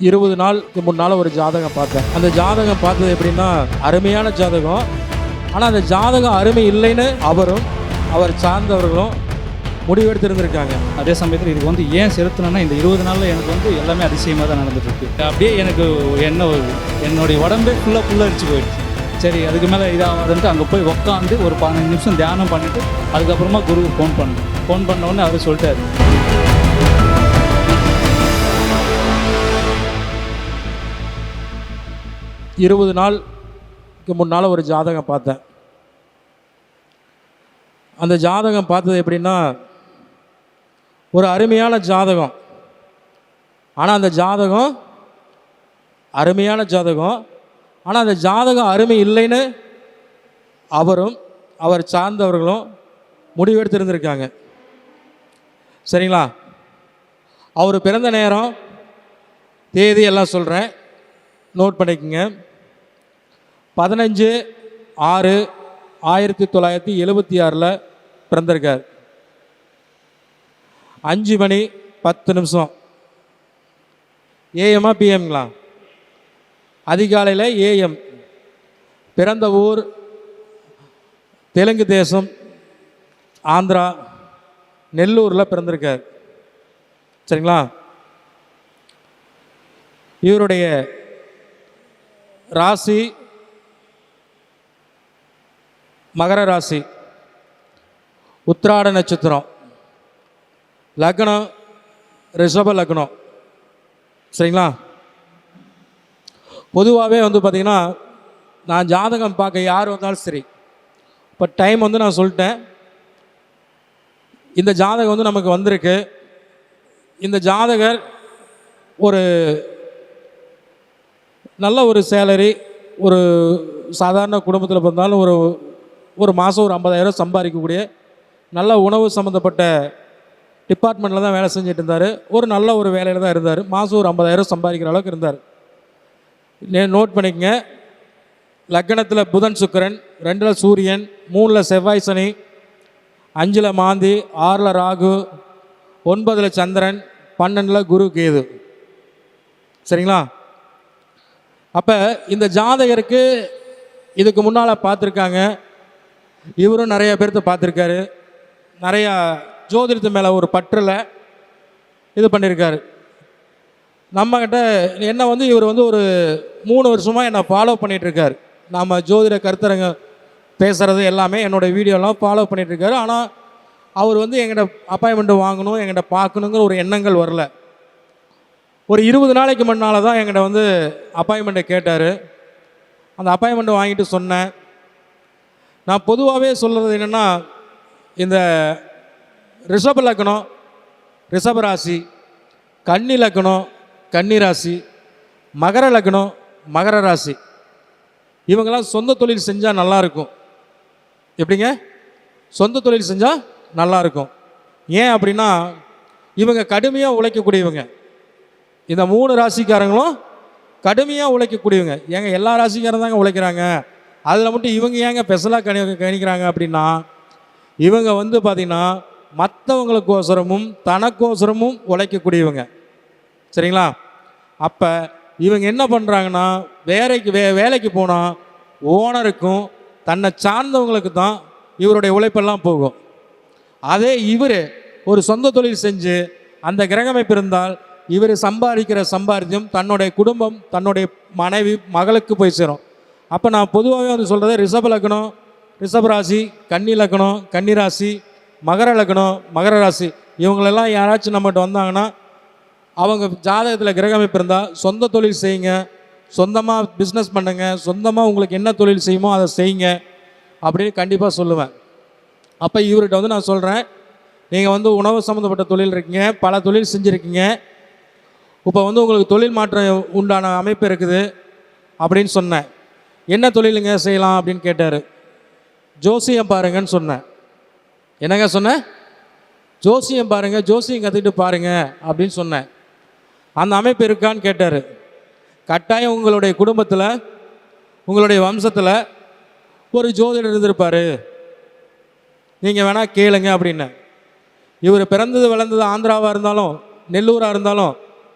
20 நாளுக்கு முன்னால் ஒரு ஜாதகம் பார்த்தேன். அந்த ஜாதகம் பார்த்தது எப்படின்னா அருமையான ஜாதகம். ஆனால் அந்த ஜாதகம் அருமை இல்லைன்னு அவரும் அவர் சார்ந்தவர்களும் முடிவெடுத்திருந்திருக்காங்க. அதே சமயத்தில் இதுக்கு வந்து ஏன் செலுத்தினேன்னா இந்த 20 நாளில் எனக்கு வந்து எல்லாமே அதிசயமாக தான் நடந்துட்டுருக்கு. அப்படியே எனக்கு என்ன என்னுடைய உடம்பே ஃபுல்லாக அடிச்சு போயிடுச்சு. சரி அதுக்கு மேலே இதாகுதுன்ட்டு அங்கே போய் உட்காந்து ஒரு 15 நிமிஷம் தியானம் பண்ணிவிட்டு அதுக்கப்புறமா குருவுக்கு ஃபோன் பண்ணோன்னே அவர் சொல்லிட்டாரு. இருபது நாளுக்கு முன்னால் ஒரு ஜாதகம் பார்த்தேன். அந்த ஜாதகம் பார்த்தது எப்படின்னா ஒரு அருமையான ஜாதகம். ஆனால் அந்த ஜாதகம் அருமையான ஜாதகம். ஆனால் அந்த ஜாதகம் அருமை இல்லைன்னு அவரும் அவர் சார்ந்தவர்களும் முடிவெடுத்திருந்திருக்காங்க. சரிங்களா? அவர் பிறந்த நேரம் தேதி எல்லாம் சொல்கிறேன், நோட் பண்ணிக்கோங்க. 15/6/1976 பிறந்திருக்கார். 5:10 ஏஎம்மா பிஎம்ங்களா? அதிகாலையில் ஏஎம். பிறந்த ஊர் தெலுங்கு தேசம், ஆந்திரா, நெல்லூரில் பிறந்திருக்கார். சரிங்களா? இவருடைய ராசி மகர ராசி, உத்திராட நட்சத்திரம், லக்னம் ரிஷப லக்னம். சரிங்களா? பொதுவாகவே வந்து பார்த்திங்கன்னா நான் ஜாதகம் பார்க்க யார் வந்தாலும் சரி, இப்போ டைம் வந்து நான் சொல்லிட்டேன். இந்த ஜாதகம் வந்து நமக்கு வந்திருக்கு. இந்த ஜாதகர் ஒரு நல்ல ஒரு சேலரி, ஒரு சாதாரண குடும்பத்தில் பிறந்தாலும் ஒரு மாதம் ஒரு 50,000 சம்பாதிக்கக்கூடிய நல்ல உணவு சம்மந்தப்பட்ட டிபார்ட்மெண்ட்டில் தான் வேலை செஞ்சுட்டு இருந்தார். ஒரு நல்ல ஒரு வேலையில் தான் இருந்தார். மாதம் ஒரு 50,000 சம்பாதிக்கிற அளவுக்கு இருந்தார். நோட் பண்ணிக்கங்க. லக்னத்தில் புதன் சுக்கிரன், 2ல் சூரியன், 3ல் செவ்வாய் சனி, 5ல் மாந்தி, 6ல் ராகு, 9ல் சந்திரன், 12ல் குரு கேது. சரிங்களா? அப்போ இந்த ஜாதகருக்கு இதுக்கு முன்னால் பார்த்துருக்காங்க. இவரும் நிறைய பேர்த்த பார்த்துருக்காரு. நிறையா ஜோதிடத்து மேலே ஒரு பற்றில் இது பண்ணியிருக்காரு. நம்மக்கிட்ட என்ன வந்து இவர் வந்து ஒரு 3 வருஷமாக என்னை ஃபாலோ பண்ணிகிட்ருக்கார். நம்ம ஜோதிட கருத்தரங்க பேசுகிறது எல்லாமே என்னோடய வீடியோலாம் ஃபாலோ பண்ணிகிட்ருக்காரு. ஆனால் அவர் வந்து எங்கிட்ட அப்பாயின்மெண்ட்டு வாங்கணும், எங்கிட்ட பார்க்கணுங்கிற ஒரு எண்ணங்கள் வரல. ஒரு 20 நாளைக்கு முன்னால் தான் எங்கிட்ட வந்து அப்பாயின்மெண்ட்டை கேட்டார். அந்த அப்பாயின்மெண்ட்டை வாங்கிட்டு சொன்னேன். நான் பொதுவாகவே சொல்கிறது என்னென்னா, இந்த ரிஷப லக்னம், ரிஷப ராசி, கன்னி லக்னம், கன்னி ராசி, மகர லக்னம், மகர ராசி, இவங்கெல்லாம் சொந்த தொழில் செஞ்சால் நல்லாயிருக்கும். எப்படிங்க? சொந்த தொழில் செஞ்சால் நல்லாயிருக்கும். ஏன் அப்படின்னா இவங்க கடுமையாக உழைக்கக்கூடியவங்க. இந்த 3 ராசிக்காரங்களும் கடுமையாக உழைக்கக்கூடியவங்க. ஏங்க எல்லா ராசிக்காரங்க தாங்க உழைக்கிறாங்க, அதில் மட்டும் இவங்க ஏங்க ஸ்பெஷலாக கணிக்கிறாங்க அப்படின்னா, இவங்க வந்து பார்த்திங்கன்னா மற்றவங்களுக்கோசரமும் தனக்கோசரமும் உழைக்கக்கூடியவங்க. சரிங்களா? அப்போ இவங்க என்ன பண்ணுறாங்கன்னா வேலைக்கு போனால் ஓனருக்கும் தன்னை சார்ந்தவங்களுக்கு தான் இவருடைய உழைப்பெல்லாம் போகும். அதே இவர் ஒரு சொந்த தொழில் செஞ்சு அந்த கிரகமைப்பு இருந்தால் இவர் சம்பாதிக்கிற சம்பாத்தியம் தன்னுடைய குடும்பம், தன்னுடைய மனைவி, மகளுக்கு போய் சேரும். அப்போ நான் பொதுவாகவே வந்து சொல்கிறது, ரிஷப லக்னம், ரிஷப ராசி, கன்னி லக்னம், கன்னி ராசி, மகர லக்னம், மகர ராசி, இவங்களெல்லாம் யாராச்சும் நம்மகிட்ட வந்தாங்கன்னா அவங்க ஜாதகத்தில் கிரகமைப்பு இருந்தால் சொந்த தொழில் செய்யுங்க, சொந்தமாக பிஸ்னஸ் பண்ணுங்க, சொந்தமாக உங்களுக்கு என்ன தொழில் செய்யுமோ அதை செய்யுங்க அப்படின்னு கண்டிப்பாக சொல்லுவேன். அப்போ இவர்கிட்ட வந்து நான் சொல்கிறேன், நீங்கள் வந்து உணவு சம்மந்தப்பட்ட தொழில் இருக்கீங்க, பல தொழில் செஞ்சுருக்கீங்க, இப்போ வந்து உங்களுக்கு தொழில் மாற்றம் உண்டான அமைப்பு இருக்குது அப்படின்னு சொன்னேன். என்ன தொழிலுங்க செய்யலாம் அப்படின்னு கேட்டார். ஜோசியம் பாருங்கன்னு சொன்னேன். என்னங்க சொன்னேன்? ஜோசியம் பாருங்கள், ஜோசியம் கற்றுக்கிட்டு பாருங்கள் அப்படின்னு சொன்னேன். அந்த அமைப்பு இருக்கான்னு கேட்டார். கட்டாயம் உங்களுடைய குடும்பத்தில், உங்களுடைய வம்சத்தில் ஒரு ஜோதிடர் இருந்திருப்பார், நீங்கள் வேணால் கேளுங்க அப்படின்னு. இவர் பிறந்தது வளர்ந்தது ஆந்திராவாக இருந்தாலும் நெல்லூராக இருந்தாலும்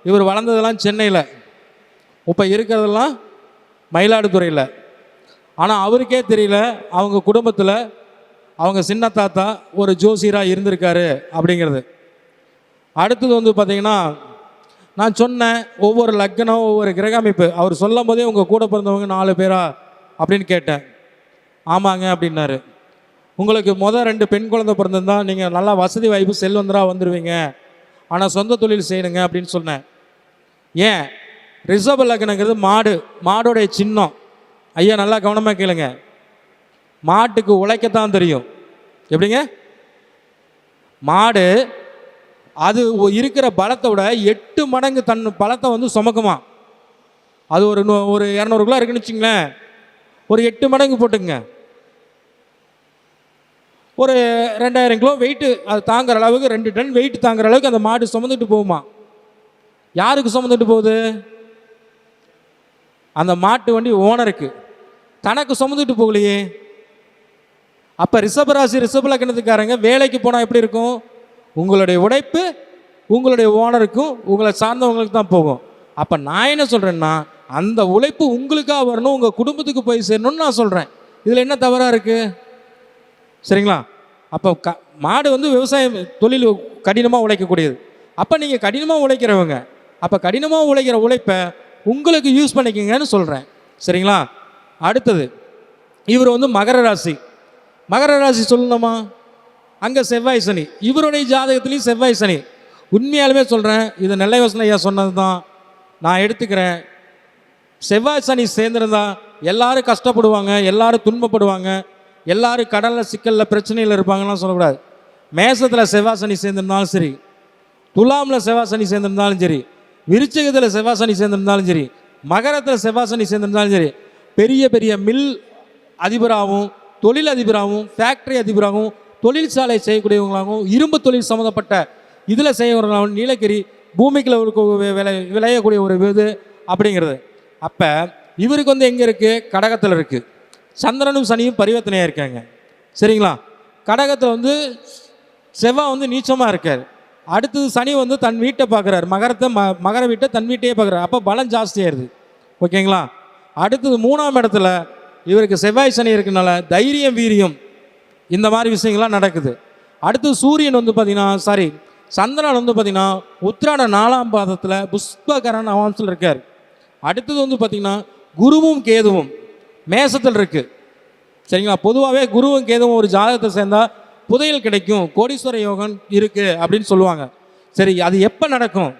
இவர் வளர்ந்ததெல்லாம் சென்னையில். இப்போ இருக்கிறதெல்லாம் மயிலாடுதுறையில். ஆனால் அவருக்கே தெரியல அவங்க குடும்பத்தில் அவங்க சின்ன தாத்தா ஒரு ஜோசியராக இருந்திருக்காரு அப்படிங்கிறது. அடுத்தது வந்து பார்த்திங்கன்னா, நான் சொன்னேன் ஒவ்வொரு லக்னம் ஒவ்வொரு கிரக அமைப்பு. அவர் சொல்லும் போதே உங்கள் கூட பிறந்தவங்க 4 பேரா அப்படின்னு கேட்டேன். ஆமாங்க அப்படின்னாரு. உங்களுக்கு 2 பெண் குழந்தை பிறந்திருந்தா நீங்கள் நல்லா வசதி வாய்ப்பு செல்வந்தராக வந்துடுவீங்க, ஆனால் சொந்த தொழில் செய்யணுங்க அப்படின்னு சொன்னேன். ஏன்? ரிஷப லக்னங்கிறது மாடோடைய சின்னம். ஐயா நல்லா கவனமாக கேளுங்க. மாட்டுக்கு உழைக்கத்தான் தெரியும். எப்படிங்க? மாடு அது இருக்கிற பலத்தை விட 8 மடங்கு தன் பலத்தை வந்து சுமக்குமா. அது ஒரு 200 கிலோ இருக்குன்னு வச்சுங்களேன், ஒரு 8 மடங்கு போட்டுங்க, ஒரு 2000 கிலோ வெயிட்டு அது தாங்குற அளவுக்கு 2 டன் வெயிட் தாங்குற அளவுக்கு அந்த மாடு சுமந்துட்டு போகுமா. யாருக்கு சுமந்துட்டு போகுது? அந்த மாட்டு வண்டி ஓனருக்கு. தனக்கு சுமந்துட்டு போகலையே. அப்போ ரிஷபராசி ரிஷப லக்னத்துக்காரங்க வேலைக்கு போனால் எப்படி இருக்கும்? உங்களுடைய உழைப்பு உங்களுடைய ஓனருக்கும் உங்களை சார்ந்தவங்களுக்கு தான் போகும். அப்போ நான் என்ன சொல்கிறேன்னா, அந்த உழைப்பு உங்களுக்காக வரணும், உங்கள் குடும்பத்துக்கு போய் சேரணும்னு நான் சொல்கிறேன். இதில் என்ன தவறாக இருக்குது? சரிங்களா? அப்போ மாடு வந்து விவசாயம் தொழில் கடினமாக உழைக்கக்கூடியது. அப்போ நீங்கள் கடினமாக உழைக்கிறவங்க, அப்போ கடினமாக உழைக்கிற உழைப்பை உங்களுக்கு யூஸ் பண்ணிக்கங்கன்னு சொல்கிறேன். சரிங்களா? அடுத்தது இவர் வந்து மகர ராசி. மகர ராசி சொல்லணுமா? அங்கே செவ்வாய் சனி. இவருடைய ஜாதகத்துலேயும் செவ்வாய் சனி. உண்மையாலுமே சொல்கிறேன், இது நெல்லை வசன ஐயா சொன்னது தான் நான் எடுத்துக்கிறேன். செவ்வாய் சனி சேர்ந்துருந்தா எல்லாரும் கஷ்டப்படுவாங்க, எல்லாரும் துன்பப்படுவாங்க, எல்லாரும் கடலில் சிக்கலில் பிரச்சனையில் இருப்பாங்கலாம் சொல்லக்கூடாது. மேசத்தில் செவ்வாய் சனி சேர்ந்துருந்தாலும் சரி, துலாமில் செவ்வாய் சனி சேர்ந்துருந்தாலும் சரி, விருச்சிகத்தில் செவ்வாய் சனி சேர்ந்துருந்தாலும் சரி, மகரத்தில் செவ்வாய் சனி சேர்ந்துருந்தாலும் சரி, பெரிய பெரிய மில் அதிபராகவும் தொழில் அதிபராகவும் ஃபேக்ட்ரி அதிபராகவும் தொழிற்சாலை செய்யக்கூடியவங்களாகவும் இரும்பு தொழில் சம்மந்தப்பட்ட இதில் செய்யறவங்களாகவும் நீலகிரி பூமிக்குள்ள விளையக்கூடிய ஒரு இது அப்படிங்கிறது. அப்போ இவருக்கு வந்து எங்கே இருக்குது? கடகத்தில் இருக்குது. சந்திரனும் சனியும் பரிவர்த்தனையாக இருக்காங்க. சரிங்களா? கடகத்தில் வந்து செவ்வாய் வந்து நீச்சமாக இருக்கார். அடுத்தது சனி வந்து தன் வீட்டை பார்க்குறாரு, மகர வீட்டை தன் வீட்டையே பார்க்குறாரு. அப்போ பலம் ஜாஸ்தியாயிருது. ஓகேங்களா? அடுத்தது 3ஆம் இடத்துல இவருக்கு செவ்வாய் சனி இருக்கனால தைரியம் வீரியம் இந்த மாதிரி விஷயங்கள்லாம் நடக்குது. அடுத்து சூரியன் வந்து பார்த்திங்கன்னா சந்திரன் வந்து பார்த்திங்கன்னா உத்திராட 4ஆம் பாதத்தில் புஷ்பகரன் அவாம்சத்தில் இருக்கார். அடுத்தது வந்து பார்த்திங்கன்னா குருவும் கேதுவும் மேசத்தில் இருக்குது. சரிங்களா? பொதுவாகவே குருவும் கேதுவும் ஒரு ஜாதகத்தை சேர்ந்தால் புதையல் கிடைக்கும், கோடீஸ்வர யோகம் இருக்குது அப்படின்னு சொல்லுவாங்க. சரி, அது எப்போ நடக்கும்?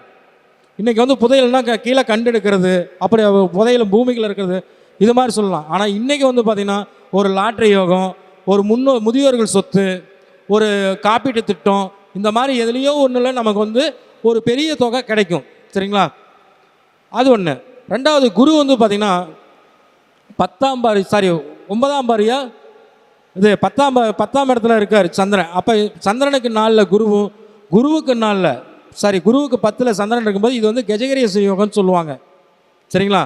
இன்றைக்கி வந்து புதையல்னா கீழே கண்டெடுக்கிறது, அப்படி புதையல் பூமிகள் இருக்கிறது, இது மாதிரி சொல்லலாம். ஆனால் இன்றைக்கி வந்து பார்த்திங்கன்னா ஒரு லாட்ரி யோகம், ஒரு முதியோர்கள் சொத்து, ஒரு காப்பீட்டு திட்டம், இந்த மாதிரி எதுலேயோ ஒன்றில் நமக்கு வந்து ஒரு பெரிய தொகை கிடைக்கும். சரிங்களா? அது ஒன்று. ரெண்டாவது குரு வந்து பார்த்திங்கன்னா 9ஆம் பாரியா இது 10ஆம் இடத்துல இருக்கார் சந்திரன். அப்போ சந்திரனுக்கு 4 குருவும், குருவுக்கு 10ல் சந்திரன் இருக்கும்போது இது வந்து கஜகரிய யோகம்னு சொல்லுவாங்க. சரிங்களா?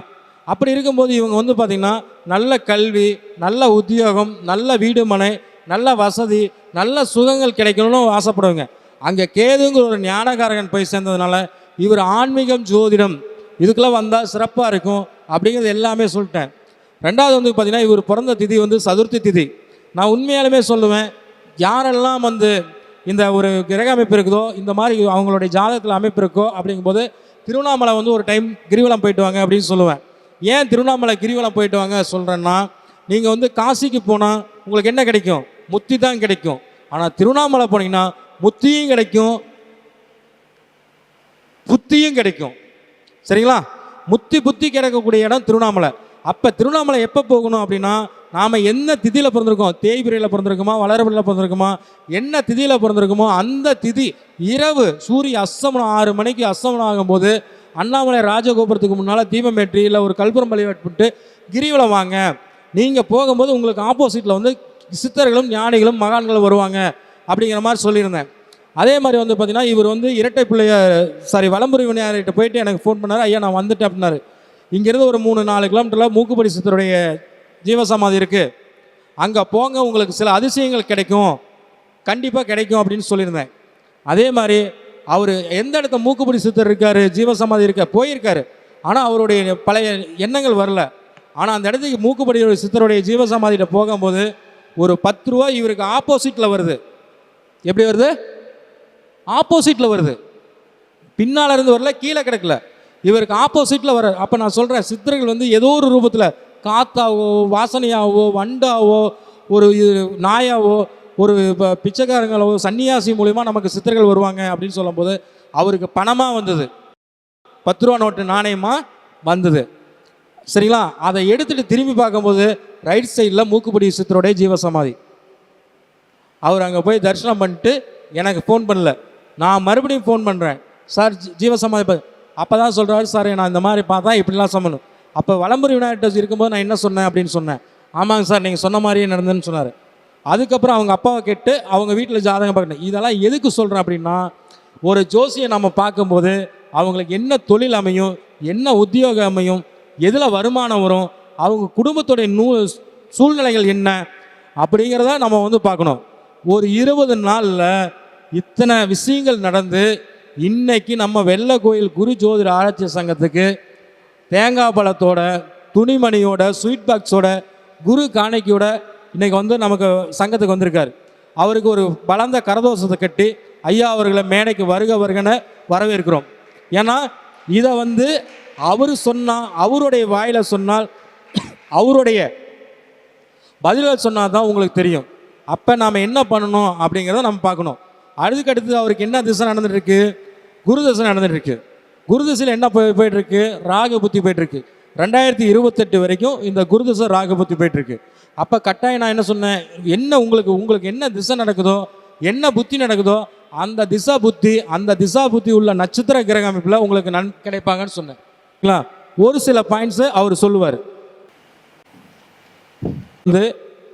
அப்படி இருக்கும்போது இவங்க வந்து பார்த்திங்கன்னா நல்ல கல்வி, நல்ல உத்தியோகம், நல்ல வீடு மனை, நல்ல வசதி, நல்ல சுகங்கள் கிடைக்கணும்னு ஆசைப்படுவாங்க. அங்கே கேதுங்கிற ஒரு ஞானகாரகன் போய் சேர்ந்ததுனால இவர் ஆன்மீகம் ஜோதிடம் இதுக்கெல்லாம் வந்தால் சிறப்பாக இருக்கும் அப்படிங்கிறது எல்லாமே சொல்லிட்டேன். ரெண்டாவது வந்து பார்த்திங்கன்னா இவர் பிறந்த திதி வந்து சதுர்த்தி திதி. நான் உண்மையாலுமே சொல்லுவேன், யாரெல்லாம் வந்து இந்த ஒரு கிரக அமைப்பு இருக்குதோ, இந்த மாதிரி அவங்களுடைய ஜாதகத்தில் அமைப்பு இருக்கோ அப்படிங்கும்போது திருவண்ணாமலை வந்து ஒரு டைம் கிரிவலம் போயிட்டு வாங்க அப்படின்னு சொல்லுவேன். ஏன் திருவண்ணாமலை கிரிவலம் போயிட்டு வாங்க சொல்கிறேன்னா, நீங்கள் வந்து காசிக்கு போனால் உங்களுக்கு என்ன கிடைக்கும்? முத்தி தான் கிடைக்கும். ஆனால் திருவண்ணாமலை போனீங்கன்னா முத்தியும் கிடைக்கும், புத்தியும் கிடைக்கும். சரிங்களா? புத்தி கிடைக்கக்கூடிய இடம் திருவண்ணாமலை. அப்போ திருவண்ணாமலை எப்போ போகணும் அப்படின்னா, நாம் என்ன திதியில் பிறந்திருக்கோம், தேய்பிரையில் பிறந்திருக்குமா, வளரபிரையில் பிறந்திருக்குமா, என்ன திதியில் பிறந்திருக்குமோ அந்த திதி இரவு சூரிய அஸ்தமனம் 6 மணிக்கு அஸ்தமனம் ஆகும்போது அண்ணாமலை ராஜகோபுரத்துக்கு முன்னால் தீபம் ஏற்றி இல்லை ஒரு கல்புரம் வழிபட்டு கிரிவலம் வாங்க. நீங்கள் போகும்போது உங்களுக்கு ஆப்போசிட்டில் வந்து சித்தர்களும் ஞானிகளும் மகான்களும் வருவாங்க அப்படிங்கிற மாதிரி சொல்லியிருந்தேன். அதே மாதிரி வந்து பார்த்திங்கன்னா இவர் வந்து இரட்டை பிள்ளைய வலம்புரி விநாயகர்கிட்ட போயிட்டு எனக்கு ஃபோன் பண்ணார். ஐயா நான் வந்துட்டேன் அப்படின்னாரு. இங்கேருந்து ஒரு 3-4 கிலோமீட்டரில் மூக்குப்படி சித்தருடைய ஜீவசமாதி இருக்குது, அங்கே போங்க, உங்களுக்கு சில அதிசயங்கள் கிடைக்கும், கண்டிப்பாக கிடைக்கும் அப்படின்னு சொல்லியிருந்தேன். அதே மாதிரி அவர் எந்த இடத்த மூக்குப்படி சித்தர் இருக்கார், ஜீவசமாதி போயிருக்காரு. ஆனால் அவருடைய பழைய எண்ணங்கள் வரல. ஆனால் அந்த இடத்துக்கு மூக்குப்படியோட சித்தருடைய ஜீவசமாதியிட்ட போகும்போது ஒரு 10 ரூபா இவருக்கு ஆப்போசிட்டில் வருது. எப்படி வருது? ஆப்போசிட்டில் வருது. பின்னால் இருந்து வரல, கீழே கிடக்கல, இவருக்கு ஆப்போசிட்டில் வர. அப்போ நான் சொல்கிறேன், சித்தர்கள் வந்து ஏதோ ஒரு ரூபத்தில் காத்தாவோ வாசனையாவோ வண்டாவோ ஒரு நாயாவோ ஒரு பிச்சைக்காரங்களோ சன்னியாசி மூலிமா நமக்கு சித்தர்கள் வருவாங்க அப்படின்னு சொல்லும்போது அவருக்கு பணமாக வந்தது, 10 ரூபா நோட்டு நாணயமாக வந்தது. சரிங்களா? அதை எடுத்துகிட்டு திரும்பி பார்க்கும்போது ரைட் சைடில் மூக்குப்படி சித்தருடைய ஜீவசமாதி. அவர் அங்கே போய் தரிசனம் பண்ணிட்டு எனக்கு ஃபோன் பண்ணல, நான் மறுபடியும் ஃபோன் பண்ணுறேன், சார் ஜீவசமாதி. அப்போ தான் சொல்கிறாரு, சார் நான் இந்த மாதிரி பார்த்தா இப்படிலாம் சம்மந்தம். அப்போ வலம்புரி விநாயகர் இருக்கும்போது நான் என்ன சொன்னேன் அப்படின்னு சொன்னேன். ஆமாங்க சார், நீங்கள் சொன்ன மாதிரியே நடந்ததுன்னு சொன்னார். அதுக்கப்புறம் அவங்க அப்பாவை கேட்டு அவங்க வீட்டில் ஜாதகம் பார்க்கணும். இதெல்லாம் எதுக்கு சொல்கிறேன் அப்படின்னா, ஒரு ஜோசியை நம்ம பார்க்கும்போது அவங்களுக்கு என்ன தொழில் அமையும், என்ன உத்தியோகம் அமையும், எதில் வருமானம் வரும், அவங்க குடும்பத்துடைய சூழ்நிலைகள் என்ன அப்படிங்கிறத நம்ம வந்து பார்க்கணும். ஒரு 20 நாளில் இத்தனை விஷயங்கள் நடந்து இன்னைக்கு நம்ம வெள்ளை கோயில் குரு ஜோதிட ஆராய்ச்சி சங்கத்துக்கு தேங்காய் பழத்தோட, துணிமணியோட, ஸ்வீட் பாக்ஸோட, குரு காணிக்கையோட இன்றைக்கி வந்து நமக்கு சங்கத்துக்கு வந்திருக்கார். அவருக்கு ஒரு பலந்த கரதோஷத்தை கட்டி ஐயா அவர்களை மேடைக்கு வருக வருகன்னு வரவேற்கிறோம். ஏன்னா இதை வந்து அவர் சொன்னால், அவருடைய வாயில் சொன்னால், அவருடைய பதில்கள் சொன்னால் தான் உங்களுக்கு தெரியும். அப்போ நாம் என்ன பண்ணணும் அப்படிங்கிறத நம்ம பார்க்கணும். அதுக்கடுத்து அவருக்கு என்ன திசை நடந்துகிட்ருக்கு? குரு திசை நடந்துகிட்ருக்கு. குரு திசையில் என்ன போயிட்டுருக்கு? ராகு புத்தி போயிட்டுருக்கு. 2028 வரைக்கும் இந்த குரு திசை ராகு புத்தி போயிட்டுருக்கு. அப்போ கட்டாயம் நான் என்ன சொன்னேன், என்ன உங்களுக்கு என்ன திசை நடக்குதோ, என்ன புத்தி நடக்குதோ, அந்த திசா புத்தி உள்ள நட்சத்திர கிரக அமைப்பில் உங்களுக்கு கிடைப்பாங்கன்னு சொன்னேன். ஒரு சில பாயிண்ட்ஸு அவர் சொல்லுவார். வந்து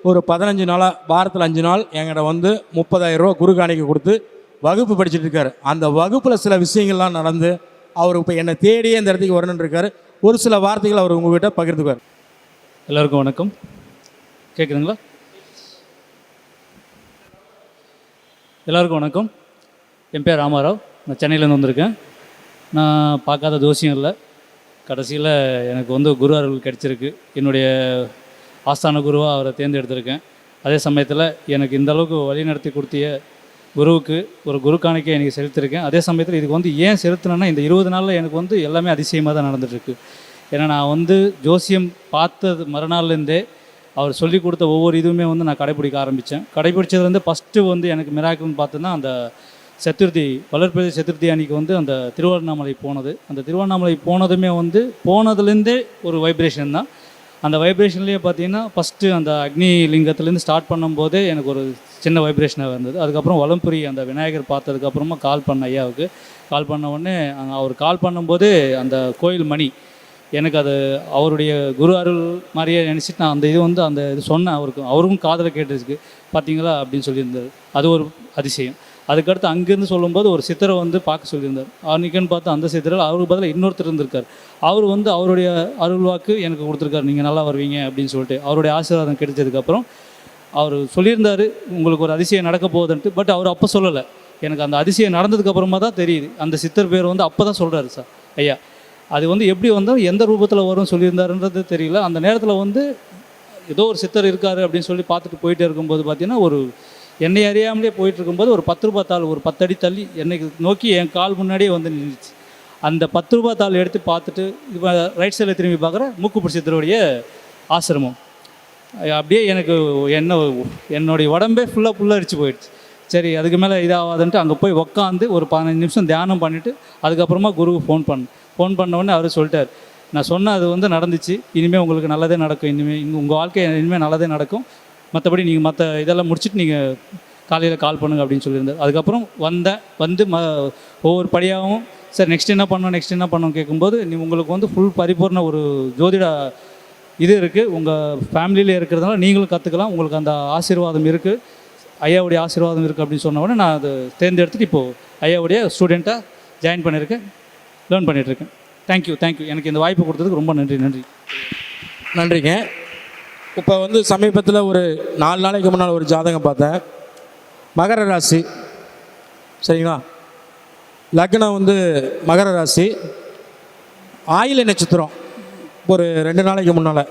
ஒரு 15 நாளாக வாரத்தில் 5 நாள் என்கிட்ட வந்து 30,000 ரூபா குரு காணிக்கை கொடுத்து வகுப்பு படிச்சுட்டு இருக்காரு. அந்த வகுப்பில் சில விஷயங்கள்லாம் நடந்து அவர் இப்போ என்னை தேடியே இந்த இடத்துக்கு வரணுன்னு இருக்காரு. ஒரு சில வார்த்தைகள் அவர் உங்கள்கிட்ட பகிர்ந்துக்குவார். எல்லோருக்கும் வணக்கம். கேட்குதுங்களா? எல்லோருக்கும் வணக்கம். என் பேர் ராமாராவ். நான் சென்னையிலேருந்து வந்திருக்கேன். நான் பார்க்காத ஜோசியம் இல்லை. கடைசியில் எனக்கு வந்து குரு அருள் கிடச்சிருக்கு. என்னுடைய ஆஸ்தான குருவாக அவரை தேர்ந்தெடுத்திருக்கேன். அதே சமயத்தில் எனக்கு இந்த அளவுக்கு வழி நடத்தி கொடுத்திய குருவுக்கு ஒரு குரு காணிக்கை எனக்கு செலுத்திருக்கேன். அதே சமயத்தில் இதுக்கு வந்து ஏன் செலுத்தினேன்னா, இந்த 20 நாளில் எனக்கு வந்து எல்லாமே அதிசயமாக தான் நடந்துகிட்ருக்கு. ஏன்னா நான் வந்து ஜோசியம் பார்த்தது மறுநாள்லேருந்தே அவர் சொல்லி கொடுத்த ஒவ்வொரு இதுவுமே வந்து நான் கடைப்பிடிக்க ஆரம்பித்தேன். கடைப்பிடிச்சதுலேருந்து ஃபஸ்ட்டு வந்து எனக்கு மிராக்கிள்னு பார்த்தோன்னா, அந்த சதுர்த்தி வளர்பிறை சதுர்த்தி அன்றைக்கி வந்து அந்த திருவண்ணாமலை போனது. அந்த திருவண்ணாமலை போனதுமே வந்து போனதுலேருந்தே ஒரு வைப்ரேஷன் தான். அந்த வைப்ரேஷன்லேயே பார்த்தீங்கன்னா ஃபஸ்ட்டு அந்த அக்னி லிங்கத்துலேருந்து ஸ்டார்ட் பண்ணும்போதே எனக்கு ஒரு சின்ன வைப்ரேஷனாக இருந்தது. அதுக்கப்புறம் வலம்புரி அந்த விநாயகர் பார்த்ததுக்கப்புறமா கால் பண்ண ஐயாவுக்கு கால் பண்ண உடனே அவர் கால் பண்ணும்போது அந்த கோயில் மணி எனக்கு அது அவருடைய குரு அருள் மாதிரியே நினச்சிட்டு நான் அந்த இது வந்து அந்த இது சொன்னேன். அவருக்கும் காதில் கேட்டுருக்கு. பார்த்தீங்களா அப்படின்னு சொல்லியிருந்தார். அது ஒரு அதிசயம். அதுக்கடுத்து அங்கேருந்து சொல்லும்போது ஒரு சித்தரை வந்து பார்க்க சொல்லியிருந்தார். அன்றைக்கின்னு பார்த்து அந்த சித்தரில் அவருக்கு பதிலாக இன்னொருத்தர் இருந்திருக்கார். அவர் வந்து அவருடைய அருள் வாக்கு எனக்கு கொடுத்துருக்காரு, நீங்கள் நல்லா வருவீங்க அப்படின்னு சொல்லிட்டு. அவருடைய ஆசீர்வாதம் கிடைச்சதுக்கப்புறம் அவர் சொல்லியிருந்தார் உங்களுக்கு ஒரு அதிசயம் நடக்க போகுதுன்ட்டு. பட் அவர் அப்போ சொல்லலை. எனக்கு அந்த அதிசயம் நடந்ததுக்கப்புறமா தான் தெரியுது. அந்த சித்தர் பேர் வந்து அப்போ தான் சொல்கிறாரு சார் ஐயா. அது வந்து எப்படி வந்தால் எந்த ரூபத்தில் வரும்னு சொல்லியிருந்தாருன்றது தெரியல. அந்த நேரத்தில் வந்து ஏதோ ஒரு சித்தர் இருக்கார் அப்படின்னு சொல்லி பார்த்துட்டு போயிட்டே இருக்கும்போது பார்த்தீங்கன்னா, ஒரு என்னை அறியாமலே போயிட்டு இருக்கும்போது ஒரு 10 ரூபா தாள் ஒரு 10 அடி தள்ளி என்னை நோக்கி என் கால் முன்னாடியே வந்து நின்றுச்சு. அந்த 10 ரூபா தாள் எடுத்து பார்த்துட்டு இப்போ ரைட் சைடில் திரும்பி பார்க்குற மூக்குப்படி சித்தருடைய ஆசிரமம். அப்படியே எனக்கு என்னுடைய உடம்பே ஃபுல்லாக அரிச்சு போயிடுச்சு. சரி அதுக்கு மேலே இதாகாதுன்ட்டு அங்கே போய் உட்காந்து ஒரு 15 நிமிஷம் தியானம் பண்ணிவிட்டு அதுக்கப்புறமா குருவுக்கு ஃபோன் பண்ண உடனே அவர் சொல்லிட்டார், நான் சொன்ன அது வந்து நடந்துச்சு, இனிமேல் உங்களுக்கு நல்லதே நடக்கும், இனிமேல் உங்கள் வாழ்க்கை இனிமேல் நல்லதே நடக்கும், மற்றபடி நீங்கள் மற்ற இதெல்லாம் முடிச்சுட்டு நீங்கள் காலையில் கால் பண்ணுங்க அப்படின்னு சொல்லியிருந்தார். அதுக்கப்புறம் வந்து ஒவ்வொரு படியாகவும் சார் நெக்ஸ்ட் என்ன பண்ணணும் கேட்கும்போது, உங்களுக்கு வந்து ஃபுல் பரிபூர்ண ஒரு ஜோதிட இது இருக்குது, உங்கள் ஃபேமிலியில் இருக்கிறதுனால நீங்களும் கற்றுக்கலாம், உங்களுக்கு அந்த ஆசீர்வாதம் இருக்குது, ஐயாவுடைய ஆசீர்வாதம் இருக்குது அப்படின்னு சொன்ன உடனே நான் அதை தேர்ந்தெடுத்துட்டு இப்போது ஐயாவுடைய ஸ்டூடெண்ட்டாக ஜாயின் பண்ணியிருக்கேன், லேர்ன் பண்ணிகிட்ருக்கேன். தேங்க்யூ. எனக்கு இந்த வாய்ப்பு கொடுத்ததுக்கு ரொம்ப நன்றிங்க. இப்போ வந்து சமீபத்தில் ஒரு 4 நாளைக்கு முன்னால் ஒரு ஜாதகம் பார்த்தேன். மகர ராசி, சரிங்களா? லக்னம் வந்து மகர ராசி. ஆயில நட்சத்திரம் ஒரு 2 நாளைக்கு முன்னால்.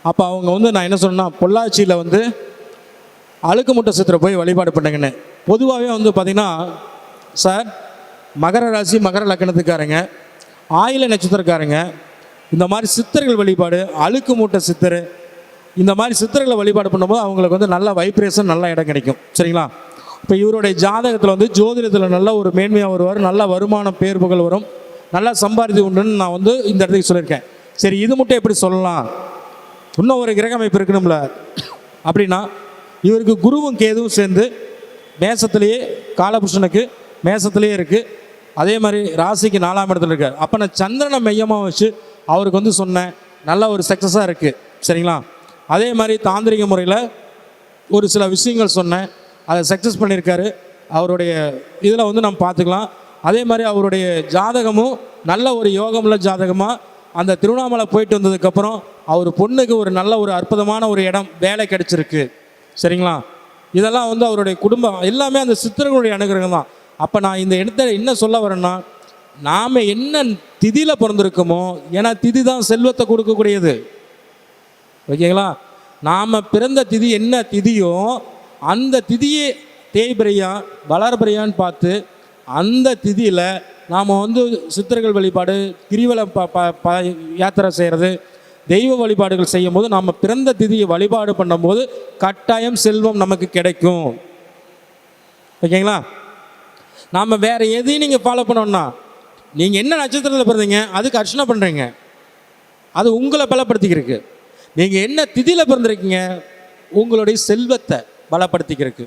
அப்போ அவங்க வந்து நான் என்ன சொன்னேன்னா, பொள்ளாச்சியில் வந்து அழுக்கு முட்டை சித்திரை போய் வழிபாடு பண்ணுங்கன்னு. பொதுவாகவே வந்து பார்த்திங்கன்னா சார், மகர ராசி மகர லக்கணத்துக்காரங்க, ஆயில நட்சத்திரக்காரங்க இந்த மாதிரி சித்தர்கள் வழிபாடு, அழுக்கு மூட்டை சித்தர், இந்த மாதிரி சித்தர்களை வழிபாடு பண்ணும்போது அவங்களுக்கு வந்து நல்ல வைப்ரேஷன், நல்ல இடம் கிடைக்கும். சரிங்களா? இப்போ இவருடைய ஜாதகத்தில் வந்து ஜோதிடத்தில் நல்ல ஒரு மேன்மையாக வருவார், நல்ல வருமானம் பேர் புகழ் வரும், நல்லா சம்பாதித்து உண்டுன்னு நான் வந்து இந்த இடத்துக்கு சொல்லியிருக்கேன். சரி, இது மட்டும் எப்படி சொல்லலாம், இன்னும் ஒரு கிரக அமைப்பு இருக்கணும்ல அப்படின்னா, இவருக்கு குருவும் கேதுவும் சேர்ந்து மேசத்துலேயே, காலபுருஷனுக்கு மேசத்துலேயே இருக்குது, அதே மாதிரி ராசிக்கு 4ஆம் இடத்துல இருக்கார். அப்போ நான் சந்திரனை மையமாக வச்சு அவருக்கு வந்து சொன்னேன், நல்ல ஒரு சக்ஸஸாக இருக்குது. சரிங்களா? அதே மாதிரி தாந்திரிக முறையில் ஒரு சில விஷயங்கள் சொன்னேன், அதை சக்ஸஸ் பண்ணியிருக்காரு. அவருடைய இதில் வந்து நம்ம பார்த்துக்கலாம். அதே மாதிரி அவருடைய ஜாதகமும் நல்ல ஒரு யோகமுள்ள ஜாதகமாக, அந்த திருவண்ணாமலை போயிட்டு வந்ததுக்கப்புறம் அவர் பொண்ணுக்கு ஒரு நல்ல ஒரு அற்புதமான ஒரு இடம், வேலை கிடச்சிருக்கு. சரிங்களா? இதெல்லாம் வந்து அவருடைய குடும்பம் எல்லாமே அந்த சித்தர்களுடைய அனுகிரகம் தான். அப்போ நான் இந்த இடத்துல என்ன சொல்ல வரேன்னா, நாம் என்ன திதியில் பிறந்திருக்கோமோ, ஏன்னா திதி தான் செல்வத்தை கொடுக்கக்கூடியது. ஓகேங்களா? நாம் பிறந்த திதி என்ன திதியோ அந்த திதியை தேய்பிரையா வளர்பிரையான்னு பார்த்து அந்த திதியில் நாம் வந்து சித்தர்கள் வழிபாடு, கிரிவல யாத்திரை செய்கிறது, தெய்வ வழிபாடுகள் செய்யும் போது நாம் பிறந்த திதியை வழிபாடு பண்ணும்போது கட்டாயம் செல்வம் நமக்கு கிடைக்கும். ஓகேங்களா? நாம் வேறு எதையும் நீங்கள் ஃபாலோ பண்ணோன்னா, நீங்கள் என்ன நட்சத்திரத்தில் பிறந்தீங்க அதுக்கு அர்ச்சனை பண்ணுறீங்க, அது உங்களை பலப்படுத்திக்கிறதுக்கு. நீங்கள் என்ன திதியில் பிறந்திருக்கீங்க உங்களுடைய செல்வத்தை பலப்படுத்திக்கிறதுக்கு.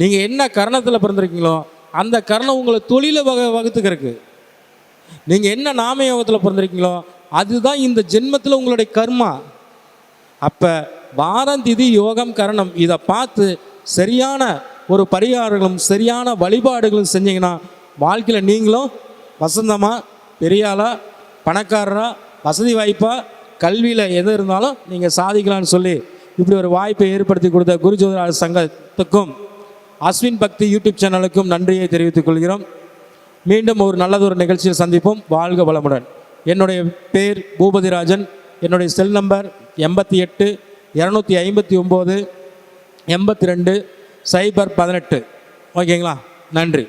நீங்கள் என்ன கரணத்தில் பிறந்திருக்கீங்களோ அந்த கரணம் உங்களை தொழிலை வகுத்துக்கிறதுக்கு. நீங்கள் என்ன நாம யோகத்தில் பிறந்திருக்கீங்களோ அதுதான் இந்த ஜென்மத்தில் உங்களுடைய கர்மா. அப்போ வாரம், திதி, யோகம், கரணம் இதை பார்த்து சரியான ஒரு பரிகாரங்களும் சரியான வழிபாடுகளும் செஞ்சீங்கன்னா வாழ்க்கையில் நீங்களும் வசந்தமாக, பெரியாளா, பணக்காரராக, வசதி வாய்ப்பாக, கல்வியில் எது இருந்தாலும் நீங்கள் சாதிக்கலான்னு சொல்லி இப்படி ஒரு வாய்ப்பை ஏற்படுத்தி கொடுத்த குரு ஜோதிடர் சங்கத்துக்கும் அஸ்வின் பக்தி யூடியூப் சேனலுக்கும் நன்றியை தெரிவித்துக் கொள்கிறோம். மீண்டும் ஒரு நல்லதொரு நிகழ்ச்சியில் சந்திப்போம். வாழ்க வளமுடன். என்னுடைய பேர் பூபதிராஜன். என்னுடைய செல் நம்பர் 88 259 82 018. ஓகேங்களா? நன்றி.